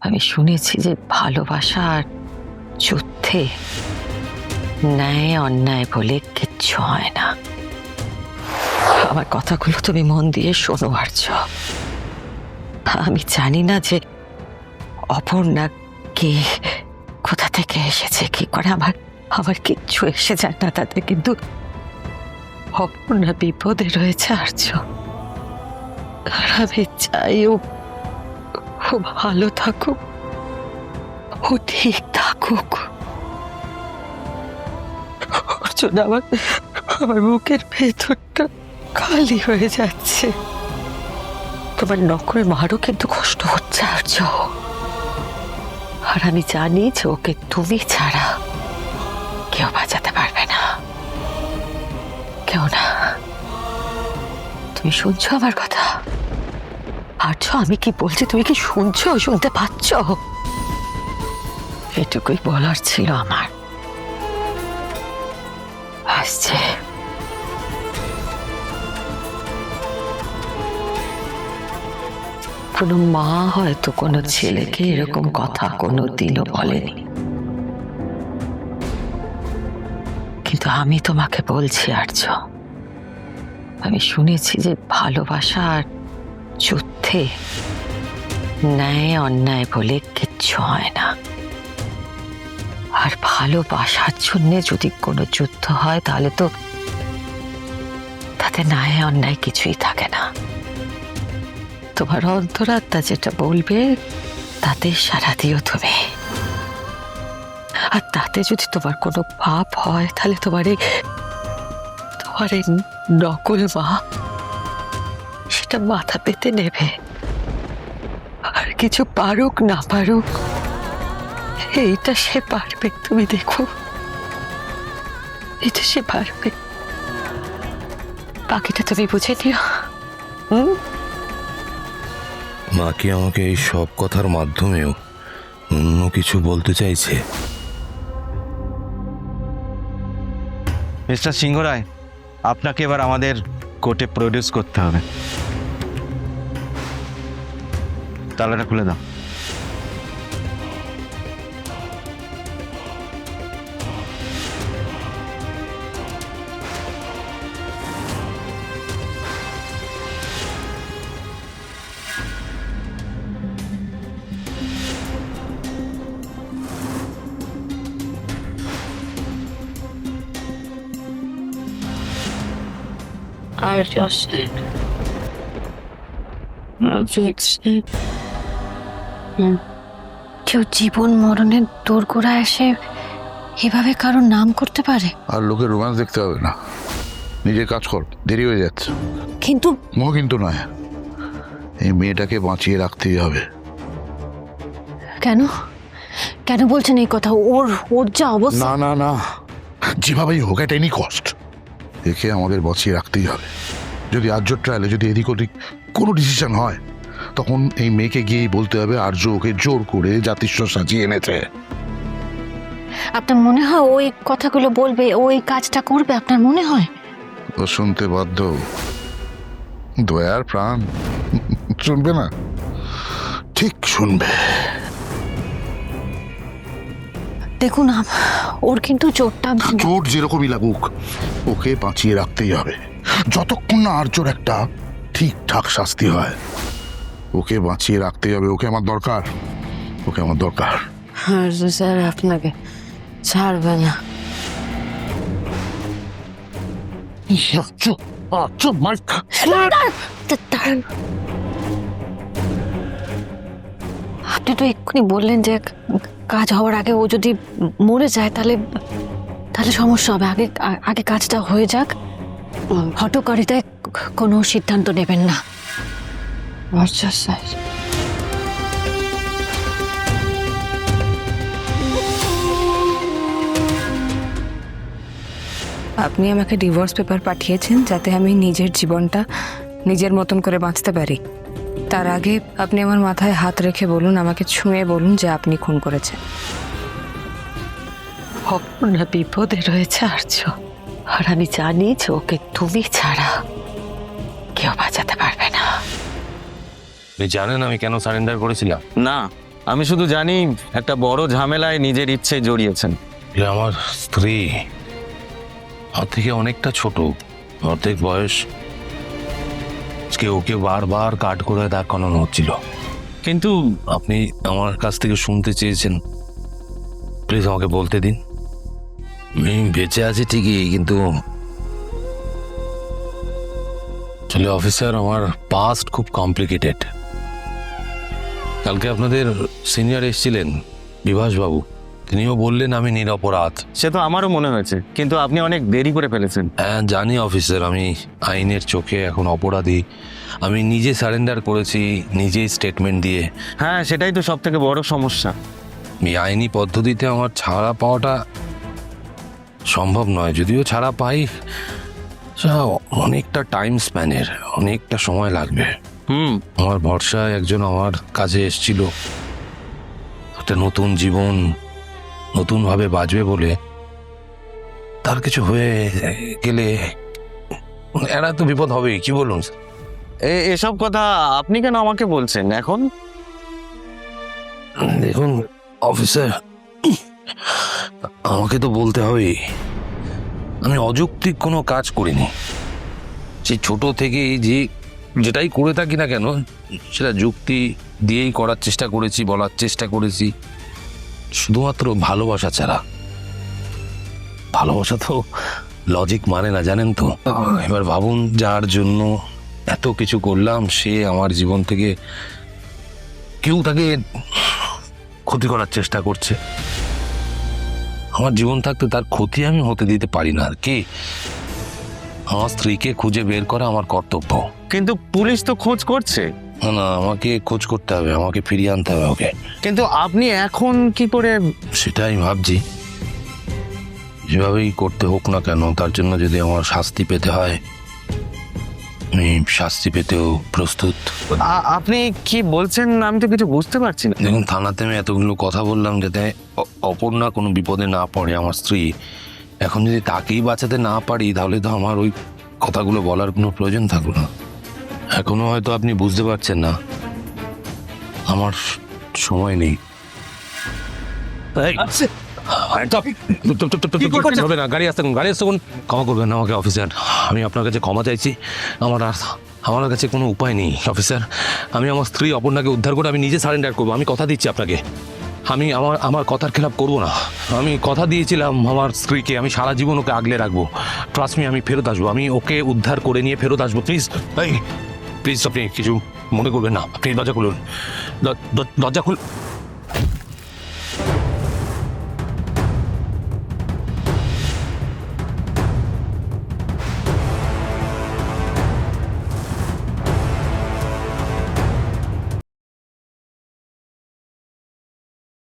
আমি শুনেছি যে ভালোবাসা আর যুদ্ধে ন্যায় অন্যায় বলে কিচ্ছু হয় না। আমার কথাগুলো তুমি মন দিয়ে শোনো আর্য। আমি জানি না যে অপর্ণা কে, কোথা থেকে এসেছে, কি করে আমার কিচ্ছু এসে যায় না তাতে, কিন্তু অপর্ণা বিপদে রয়েছে আর্য। আর আমি চাই ও ভালো থাকুক, ও ঠিক থাকুক। ওর জন্য আমার বুকের ভেতরটা খালি হয়ে যাচ্ছে। তোমার নখরে মারও কিন্তু কষ্ট হচ্ছে আর্য। আর আমি জানি যে ওকে তুমি ছাড়া কেউ বাঁচাতে পারবে না, কেউ না। তুমি শুনছো আমার কথা আর্য? আমি কি বলছি তুমি কি শুনছো, শুনতে পাচ্ছ? এটুকুই বলার ছিল আমার। আসছে কোনো মা হয়তো কোনো ছেলেকে এরকম কথা কোনোদিনও বলেনি, কিন্তু আমি তোমাকে বলছি আর্য, আমি শুনেছি যে ভালোবাসা আর যুদ্ধে ন্যায় অন্যায় বলে কিচ্ছু হয় না। আর ভালোবাসার জন্য যদি কোনো যুদ্ধ হয় তাহলে তো তাতে ন্যায় অন্যায় কিছুই থাকে না। তোমার অন্তরাত্মা যেটা বলবে তাতে সাড়া দিও তুমি। আর তাতে যদি তোমার কোনো পাপ হয় তাহলে তোমার এই নকল মা সেটা মাথা পেতে নেবে। আর কিছু পারুক না পারুক এইটা সে পারবে, তুমি দেখো, এটা সে পারবে। বাকিটা তুমি বুঝে নিও। মা কি আমাকে এই সব কথার মাধ্যমেও অন্য কিছু বলতে চাইছে? মিস্টার সিংহ রায়, আপনাকে এবার আমাদের কোর্টে প্রডিউস করতে হবে। তালাটা খুলে দাও। I just said, কেউ জীবন মরণের দোরগোড়া এসে এভাবে কারোর নাম করতে পারে? আর লোকের রোম্যান্স দেখতে হবে না, নিজের কাজ কর, দেরি হয়ে যাচ্ছে। কিন্তু কিন্তু নয়, এই মেয়েটাকে বাঁচিয়ে রাখতেই হবে। কেন কেন বলছেন এই কথা? ওর ওর যা অবস্থা। না না না, যেভাবেই হোক এট এনি কস্ট একে আমাদের বাঁচিয়ে রাখতেই হবে। যদি আর্য ট্রায়ালে যদি এদিক ওদিক কোনো ডিসিশন হয় তখন এই মেয়েকে গিয়েই বলতে হবে আর্য ওকে জোর করে জাতিস্বর সাজিয়ে এনেছে। আপনার মনে হয় ওই কথাগুলো বলবে, ওই কাজটা করবে? আপনার মনে হয়? ও শুনতে বাধ্য, দয়ার প্রাণ। শুনবে না? ঠিক শুনবে। দেখুন, ওর কিন্তু চোটটা চোট যেরকমই লাগুক ওকে বাঁচিয়ে রাখতেই হবে, যতক্ষণ না আর্যর একটা ঠিকঠাক শাস্তি হয়। ওকে বাঁচিয়ে রাখতেই হবে, ওকে আমার দরকার, ওকে আমার দরকার। আর স্যার আপনাকে ছাড়বে না। আপনি তো এক্ষুনি বললেন যে কাজ হওয়ার আগে ও যদি মরে যায় তাহলে তাহলে সমস্যা হবে। আগে আগে কাজটা হয়ে যাক, হঠকারিতায় কোনো সিদ্ধান্ত নেবেন না। আচ্ছা স্যার। আপনি আমাকে ডিভোর্স পেপার পাঠিয়েছেন যাতে আমি নিজের জীবনটা নিজের মতন করে বাঁচতে পারি। তার আগে আপনি আমার মাথায় হাত রেখে বলুন, আমাকে ছুঁয়ে বলুন যে আপনি খুন করেছেন। অপর্ণা বিপদে রয়েছে আর্য। আর আমি জানি যে ওকে তুমি ছাড়া কেউ বাঁচাতে পারবে না। আপনি জানেন আমি কেন সারেন্ডার করেছিলাম? না, আমি শুধু জানি একটা বড় ঝামেলায় নিজের ইচ্ছে জড়িয়েছেন। এ আমার স্ত্রী আমার থেকে অনেকটা ছোট, অর্ধেক বয়স। আজকে ওকে বারবার কাট করে দাগ করানো হচ্ছিল। কিন্তু আপনি আমার কাছ থেকে শুনতে চেয়েছেন, প্লিজ আমাকে বলতে দিন। আমি বেঁচে আছি ঠিকই, কিন্তু চলে অফিসার, আমার পাস্ট খুব কমপ্লিকেটেড। কালকে আপনাদের সিনিয়র এসেছিলেন বিভাসবাবু, তিনিও বললেন আমি নিরপরাধ। সে তো আমারও মনে হয়েছে, কিন্তু আপনি অনেক দেরি করে ফেলেছেন। হ্যাঁ জানি অফিসার, আমি আইনের চোখে এখন অপরাধী। আমি নিজে সারেন্ডার করেছি, নিজেই স্টেটমেন্ট দিয়ে। হ্যাঁ, সেটাই তো সব থেকে বড় সমস্যা। এই আইনি পদ্ধতিতে আমার ছাড়া পাওয়াটা সম্ভব নয়। যদিও ছাড়া পাই, সেটা অনেকটা টাইম স্প্যানের, অনেকটা সময় লাগবে। আমার ভরসায় একজন আমার কাছে এসেছিল, একটা নতুন জীবন নতুনভাবে বাঁচবে বলে। তার কিছু হয়ে গেলে এরা তো বিপদ হবেই, কি বলুন? এসব কথা আপনি কেন আমাকে বলছেন এখন? দেখুন অফিসার, আমাকে তো বলতে হবে, আমি অযৌক্তিক কোনো কাজ করিনি। সেই ছোট থেকে যেটাই করে থাকি না কেন, সেটা যুক্তি দিয়েই করার চেষ্টা করেছি, বলার চেষ্টা করেছি, শুধুমাত্র ভালোবাসা ছাড়া। ভালোবাসা তো লজিক মানে না, জানেন তো। এবার ভাবুন, যার জন্য এত কিছু করলাম, সে আমার জীবন থেকে, কেউ তাকে ক্ষতি করার চেষ্টা করছে। আমার জীবন থাকতে তার ক্ষতি আমি হতে দিতে পারি না। আর কি, আমার স্ত্রীকে খুঁজে বের করা আমার কর্তব্য। কিন্তু পুলিশ তো খোঁজ করছে। না না, আমাকে খোঁজ করতে হবে, আমাকে ফিরিয়ে আনতে হবে ওকে। কিন্তু আপনি এখন কি করে? সেটাই ভাবছি, যেভাবেই করতে হোক না কেন, তার জন্য যদি আমার শাস্তি পেতে হয়, আমি শাস্তি পেতেও প্রস্তুত। আপনি কি বলছেন আমি তো কিছু বুঝতে পারছি না। দেখুন, থানাতে আমি এতগুলো কথা বললাম যাতে অপর্ণা কোনো বিপদে না পড়ে, আমার স্ত্রী। এখন যদি তাকেই বাঁচাতে না পারি, তাহলে তো আমার ওই কথাগুলো বলার কোনো প্রয়োজন থাকলো না। এখনো হয়তো আপনি বুঝতে পারছেন না, আমার সময় নেই। হবে না, গাড়ি আসতে ক্ষমা করবেন আমাকে অফিসার। আমি আপনার কাছে ক্ষমা চাইছি। আমার কাছে কোনো উপায় নেই অফিসার। আমি আমার স্ত্রী অপর্ণাকে উদ্ধার করে আমি নিজে সারেন্ডার করবো। আমি কথা দিচ্ছি আপনাকে, আমি আমার কথার খেলাপ করবো না। আমি কথা দিয়েছিলাম আমার স্ত্রীকে, আমি সারা জীবন ওকে আগলে রাখবো। ট্রাস্ট মি, আমি ফেরত আসবো, আমি ওকে উদ্ধার করে নিয়ে ফেরত আসবো। প্লিজ প্লিজ, আপনি কিছু মনে করবেন না। আপনি দরজা খুলুন, দরজা খুলুন।